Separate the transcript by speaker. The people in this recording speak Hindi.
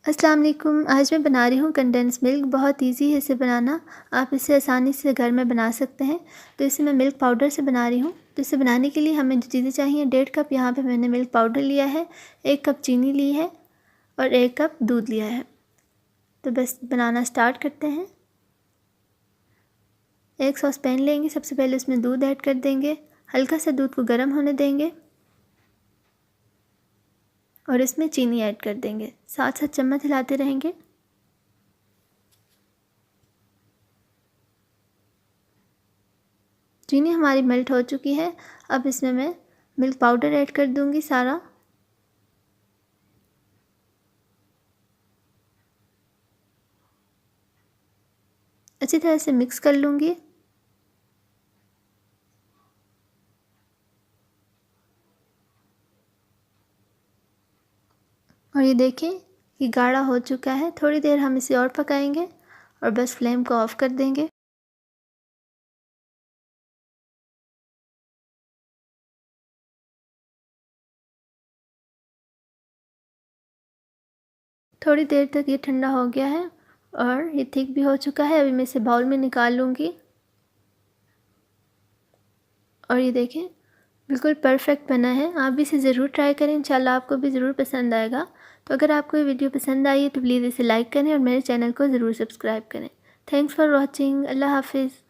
Speaker 1: अस्सलाम वालेकुम। आज मैं बना रही हूँ कंडेंस मिल्क। बहुत इजी है इसे बनाना, आप इसे आसानी से घर में बना सकते हैं। तो इसे मैं मिल्क पाउडर से बना रही हूँ। तो इसे बनाने के लिए हमें जो चीज़ें चाहिए, 1.5 कप यहाँ पे मैंने मिल्क पाउडर लिया है, 1 कप चीनी ली है और 1 कप दूध लिया है। तो बस बनाना स्टार्ट करते हैं। एक सॉस पैन लेंगे, सबसे पहले उसमें दूध ऐड कर देंगे, हल्का सा दूध को गर्म होने देंगे और इसमें चीनी ऐड कर देंगे। साथ साथ चम्मच हिलाते रहेंगे। चीनी हमारी मेल्ट हो चुकी है। अब इसमें मैं मिल्क पाउडर ऐड कर दूंगी सारा। अच्छी तरह से मिक्स कर लूँगी। और ये देखें कि गाढ़ा हो चुका है। थोड़ी देर हम इसे और पकाएंगे और बस फ्लेम को ऑफ़ कर देंगे। थोड़ी देर तक ये ठंडा हो गया है और ये थिक भी हो चुका है। अभी मैं इसे बाउल में निकाल लूँगी। और ये देखें बिल्कुल परफेक्ट बना है। आप भी इसे ज़रूर ट्राई करें, इंशाल्लाह आपको भी ज़रूर पसंद आएगा। तो अगर आपको ये वीडियो पसंद आई है तो प्लीज़ इसे लाइक करें और मेरे चैनल को ज़रूर सब्सक्राइब करें। Thanks for watching. अल्लाह हाफिज़।